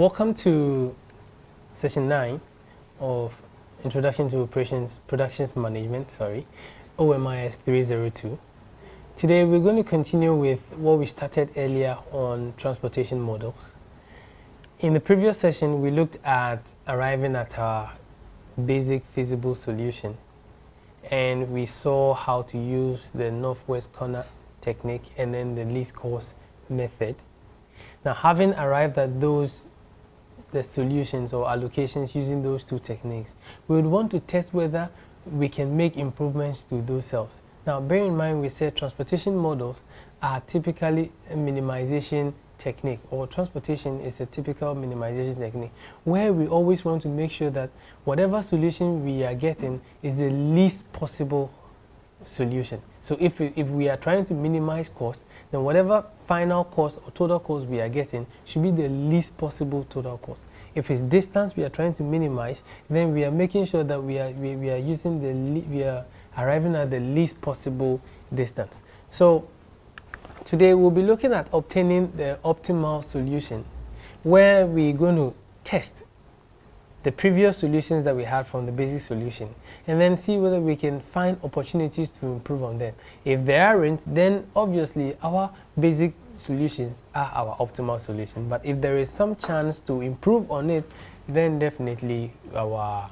Welcome to session 9 of Introduction to Productions Management, OMIS 302. Today we're going to continue with what we started earlier on transportation models. In the previous session, we looked at arriving at our basic feasible solution, and we saw how to use the northwest corner technique and then the least cost method. Now, having arrived at the solutions or allocations using those two techniques, we would want to test whether we can make improvements to those cells. Now, bear in mind we said transportation models are typically a minimization technique, or transportation is a typical minimization technique, where we always want to make sure that whatever solution we are getting is the least possible solution. So if we are trying to minimize cost, then whatever final cost or total cost we are getting should be the least possible total cost. If it's distance we are trying to minimize, then we are making sure that we are arriving at the least possible distance. So today we'll be looking at obtaining the optimal solution, where we're going to test the previous solutions that we had from the basic solution and then see whether we can find opportunities to improve on them. If there aren't, then obviously our basic solutions are our optimal solution. But if there is some chance to improve on it, then definitely our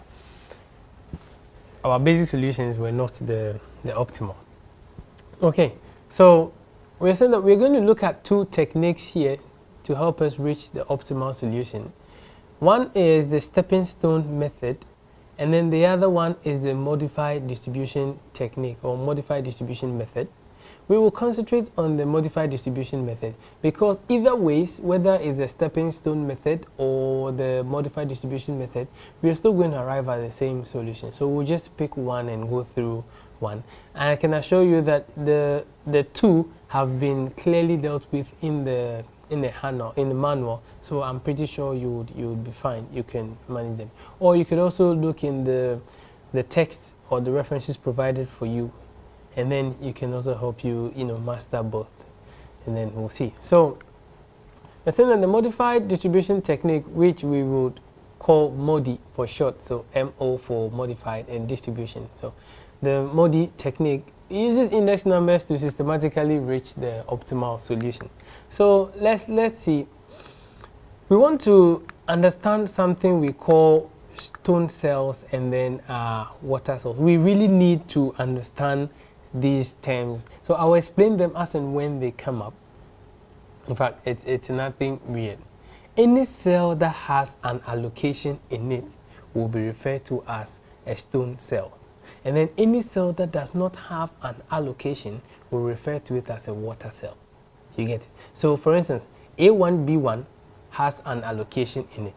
basic solutions were not the optimal. Okay, so we're saying that we're going to look at two techniques here to help us reach the optimal solution. One is the stepping stone method, and then the other one is the modified distribution technique or modified distribution method. We will concentrate on the modified distribution method because either ways, whether it's the stepping stone method or the modified distribution method, we are still going to arrive at the same solution. So we'll just pick one and go through one. And I can assure you that the two have been clearly dealt with in the manual, so I'm pretty sure you would be fine. You can manage them, or you could also look in the text or the references provided for you, and then you can also help you master both, and then we'll see. So we're saying that the modified distribution technique, which we would call MODI for short, so MO for modified and distribution. So the MODI technique uses index numbers to systematically reach the optimal solution. So let's see. We want to understand something we call stone cells and then water cells. We really need to understand these terms. So I'll explain them as and when they come up. In fact, it's nothing weird. Any cell that has an allocation in it will be referred to as a stone cell. And then any cell that does not have an allocation will refer to it as a water cell. You get it? So for instance, A1, B1 has an allocation in it.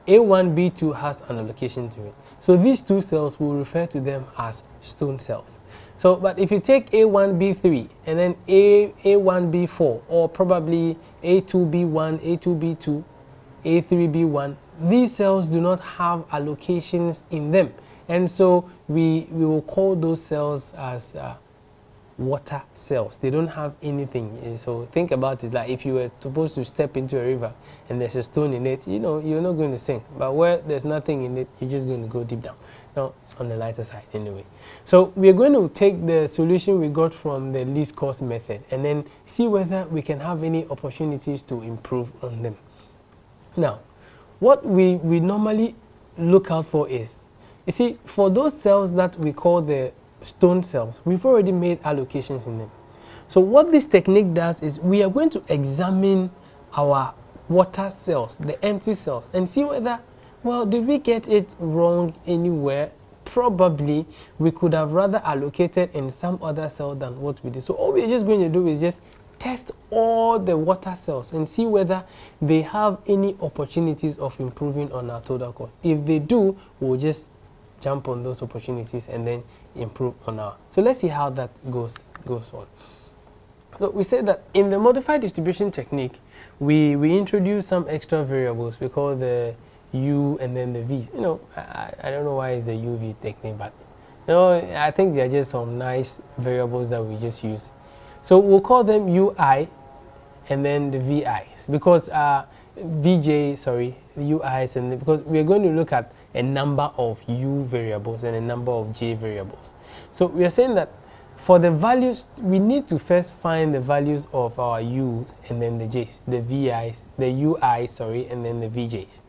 A1, B2 has an allocation to it. So these two cells will refer to them as stone cells. So, but if you take A1, B3 and then A1, B4, or probably A2, B1, A2, B2, A3, B1, these cells do not have allocations in them. And so we will call those cells as water cells. They don't have anything. So think about it, like if you were supposed to step into a river and there's a stone in it, you're not going to sink. But where there's nothing in it, you're just going to go deep down. Now, on the lighter side anyway. So we're going to take the solution we got from the least cost method and then see whether we can have any opportunities to improve on them. Now, what we normally look out for is, you see, for those cells that we call the stone cells, we've already made allocations in them. So what this technique does is we are going to examine our water cells, the empty cells, and see whether, well, did we get it wrong anywhere? Probably we could have rather allocated in some other cell than what we did. So all we're just going to do is just test all the water cells and see whether they have any opportunities of improving on our total cost. If they do, we'll just jump on those opportunities and then improve on our. So let's see how that goes on. So we said that in the modified distribution technique, we introduce some extra variables. We call the U and then the V's. I don't know why it's the UV technique, but I think they're just some nice variables that we just use. So we'll call them UI and then the VIs, because VJ, sorry, UIs, and because we're going to look at a number of U variables and a number of J variables. So we are saying that for the values, we need to first find the values of our U's and then the J's, the VIs, the UIs, sorry, and then the VJs.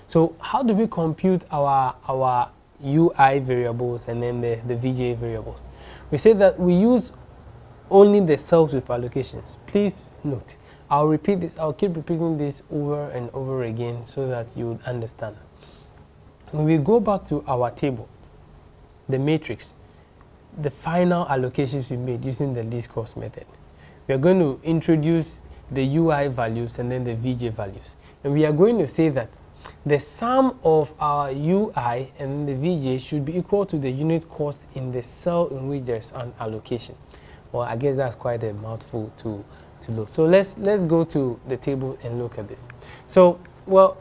So how do we compute our UI variables and then the VJ variables? We say that we use only the cells with allocations. Please note, I'll repeat this, I'll keep repeating this over and over again so that you would understand. When we go back to our table, the matrix, the final allocations we made using the least cost method, we are going to introduce the UI values and then the VJ values. And we are going to say that the sum of our UI and the VJ should be equal to the unit cost in the cell in which there's an allocation. Well, I guess that's quite a mouthful to look. So let's go to the table and look at this. So, well,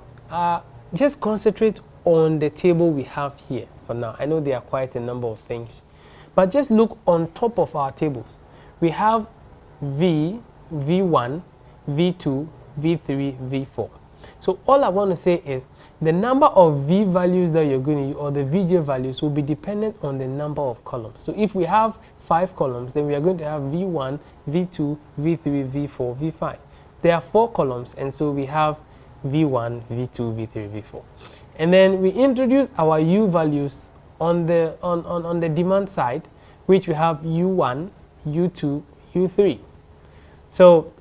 just concentrate on the table we have here for now. I know there are quite a number of things, but just look on top of our tables. We have V, V1, V2, V3, V4. So all I want to say is the number of V values that you're going to use, or the VJ values, will be dependent on the number of columns. So if we have 5 columns, then we are going to have V1, V2, V3, V4, V5. There are 4 columns, and so we have V1, V2, V3, V4. And then we introduce our U values on the demand side, which we have U1, U2, U3. So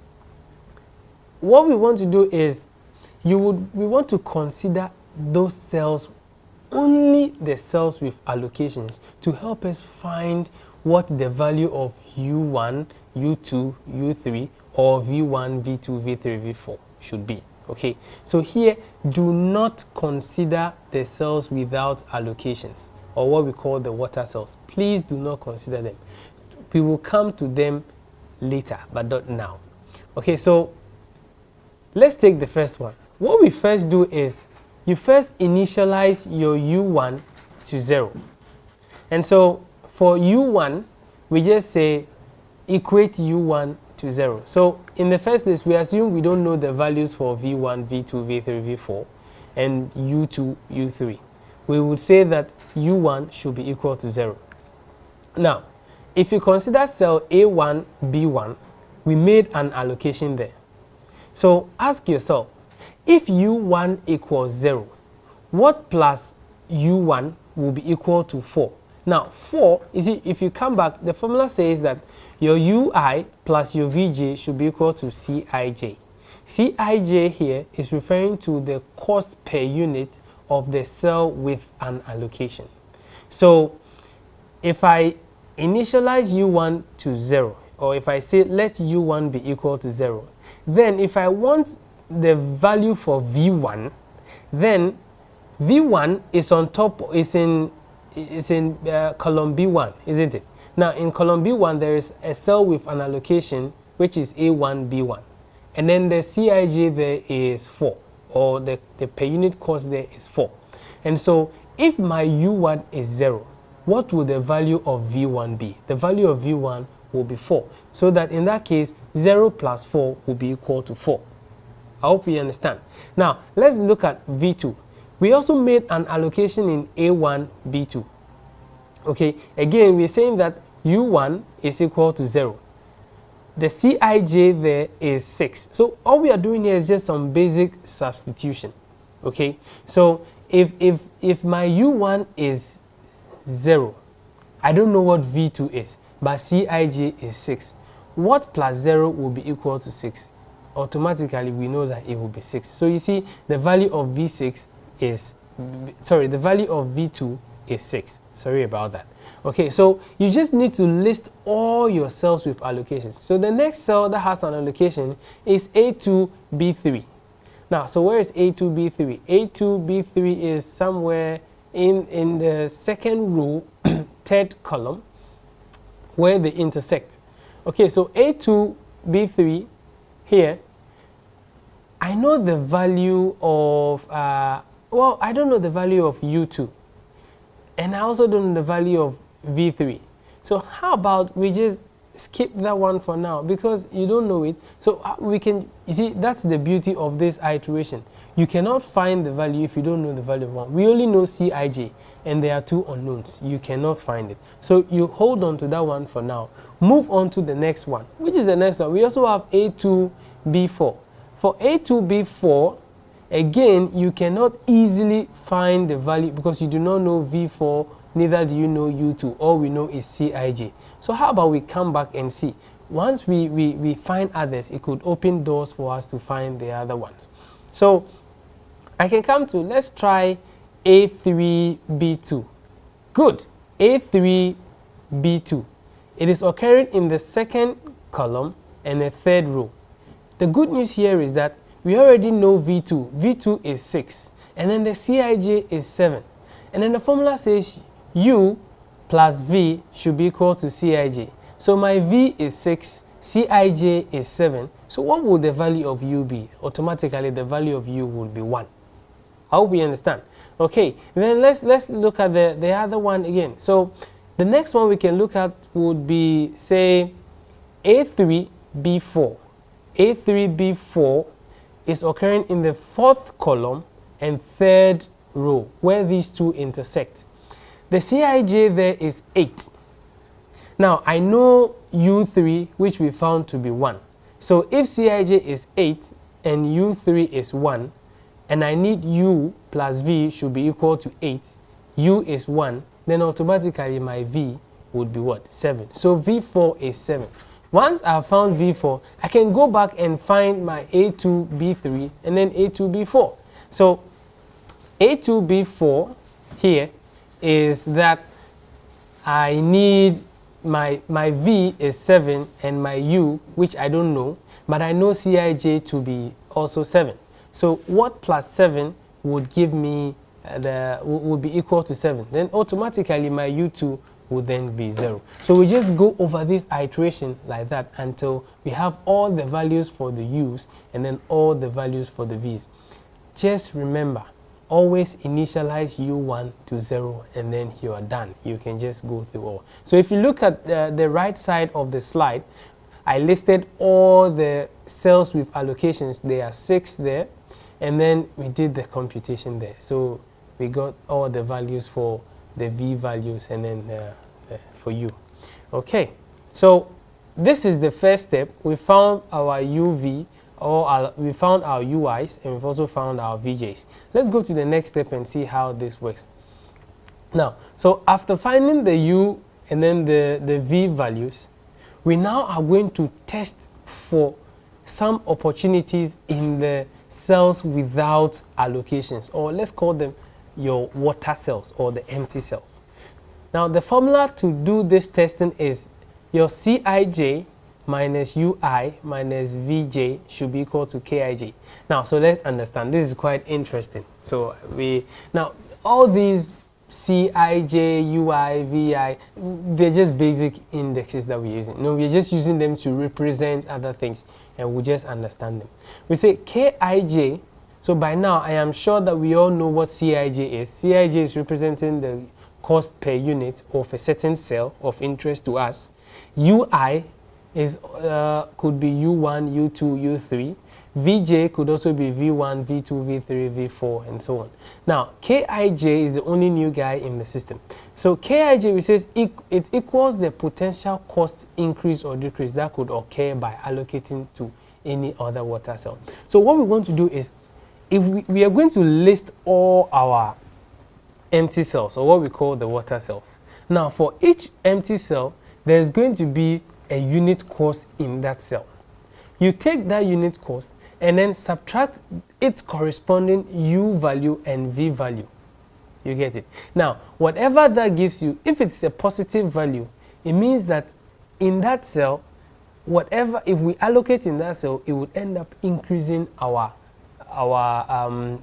what we want to do is we want to consider those cells, only the cells with allocations, to help us find what the value of U1, U2, U3, or V1, V2, V3, V4 should be. Okay, so here do not consider the cells without allocations, or what we call the water cells. Please do not consider them. We will come to them later, but not now. Okay, so let's take the first one. What we first do is you first initialize your U1 to 0. And so for U1, we just say equate U1 to 0. So in the first place, we assume we don't know the values for V1, V2, V3, V4, and U2, U3. We would say that U1 should be equal to 0. Now, if you consider cell A1, B1, we made an allocation there. So ask yourself, if U1 equals 0, what plus U1 will be equal to 4? Now, 4, you see, if you come back, the formula says that your UI plus your VJ should be equal to Cij. Cij here is referring to the cost per unit of the cell with an allocation. So if I initialize U1 to 0, or if I say let U1 be equal to 0, then if I want the value for V1, then V1 is on top, is in column B1, isn't it? Now in column B1 there is a cell with an allocation which is A1, B1, and then the Cij there is 4, or the per unit cost there is 4. And so if my U1 is 0, what will the value of V1 be? The value of V1 will be 4. So that in that case, 0 plus 4 will be equal to 4. I hope you understand. Now, let's look at V2. We also made an allocation in A1, B2. Okay, again, we're saying that U1 is equal to 0. The Cij there is 6. So all we are doing here is just some basic substitution. Okay, so if my U1 is 0, I don't know what V2 is, but Cij is 6. What plus 0 will be equal to 6? Automatically we know that it will be 6. So you see the value of V6 is, sorry, the value of V2 is 6. Sorry about that. Okay, so you just need to list all your cells with allocations. So the next cell that has an allocation is A2B3. Now, so where is A2B3? A2B3 is somewhere in the second row, third column, where they intersect. Okay, so A2B3 here, I know the value of, well, I don't know the value of U2. And I also don't know the value of V3. So how about we just skip that one for now because you don't know it. So we can, you see, that's the beauty of this iteration. You cannot find the value if you don't know the value of 1. We only know Cij, and there are 2 unknowns. You cannot find it. So you hold on to that one for now. Move on to the next one. Which is the next one? We also have A2B4. For A2B4, again, you cannot easily find the value because you do not know V4, neither do you know U2. All we know is Cij. So how about we come back and see? Once we find others, it could open doors for us to find the other ones. So I can come to, let's try A3B2. Good. A3B2. It is occurring in the 2nd column and the 3rd row. The good news here is that we already know V2. V2 is 6. And then the Cij is 7. And then the formula says U plus V should be equal to Cij. So my V is 6, Cij is 7. So what would the value of U be? Automatically the value of U would be 1. I hope you understand. Okay, then let's look at the other one again. So the next one we can look at would be, say, A3B4. A3B4 is occurring in the 4th column and 3rd row, where these two intersect. The Cij there is 8. Now, I know U3, which we found to be 1. So if Cij is 8 and U3 is 1, and I need U plus V should be equal to 8, U is 1, then automatically my V would be what? 7. So V4 is 7. Once I have found V4, I can go back and find my A2B3 and then A2B4. So A2B4 here is that I need my V is 7 and my U, which I don't know, but I know Cij to be also 7. So what plus 7 would give me would be equal to 7? Then automatically my U2 would then be 0. So we just go over this iteration like that until we have all the values for the U's and then all the values for the V's. Just remember, always initialize U1 to 0 and then you are done. You can just go through all. So if you look at the right side of the slide, I listed all the cells with allocations. There are 6 there, and then we did the computation there. So we got all the values for the V values and then for U. Okay, so this is the first step. We found our UV, we found our UIs, and we've also found our VJs. Let's go to the next step and see how this works. Now, so after finding the U and then the V values, we now are going to test for some opportunities in the cells without allocations, or let's call them your water cells or the empty cells. Now the formula to do this testing is your Cij minus Ui minus Vj should be equal to Kij. Now, so let's understand. This is quite interesting. So now all these Cij, Ui, Vi, they're just basic indexes that we're using. No, we're just using them to represent other things, and we just understand them. We say Kij. So by now, I am sure that we all know what Cij is. Cij is representing the cost per unit of a certain cell of interest to us. Ui is could be U1, U2, U3. Vj could also be V1, V2, V3, V4, and so on. Now, Kij is the only new guy in the system. So Kij, we says it equals the potential cost increase or decrease that could occur by allocating to any other water cell. So what we want to do is, if we are going to list all our empty cells, or what we call the water cells. Now, for each empty cell, there's going to be a unit cost in that cell. You take that unit cost and then subtract its corresponding U value and V value. You get it? Now, whatever that gives you, if it's a positive value, it means that in that cell, if we allocate in that cell, it would end up increasing our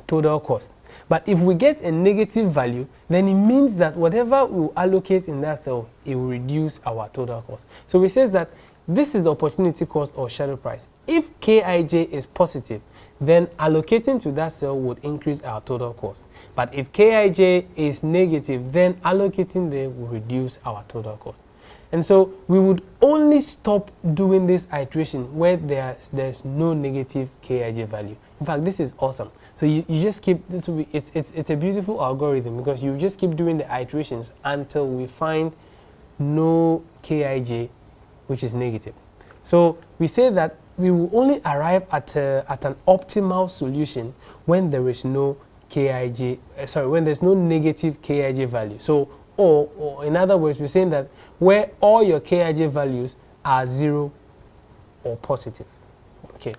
total cost. But if we get a negative value, then it means that whatever we allocate in that cell, it will reduce our total cost. So we say that this is the opportunity cost or shadow price. If Kij is positive, then allocating to that cell would increase our total cost. But if Kij is negative, then allocating there will reduce our total cost. And so we would only stop doing this iteration where there's no negative Kij value. In fact, this is awesome. So you just keep, this will be, it's a beautiful algorithm, because you just keep doing the iterations until we find no Kij which is negative. So we say that we will only arrive at an optimal solution when there is no Kij, when there's no negative Kij value. So, or in other words, we're saying that where all your Kij values are 0 or positive. Okay.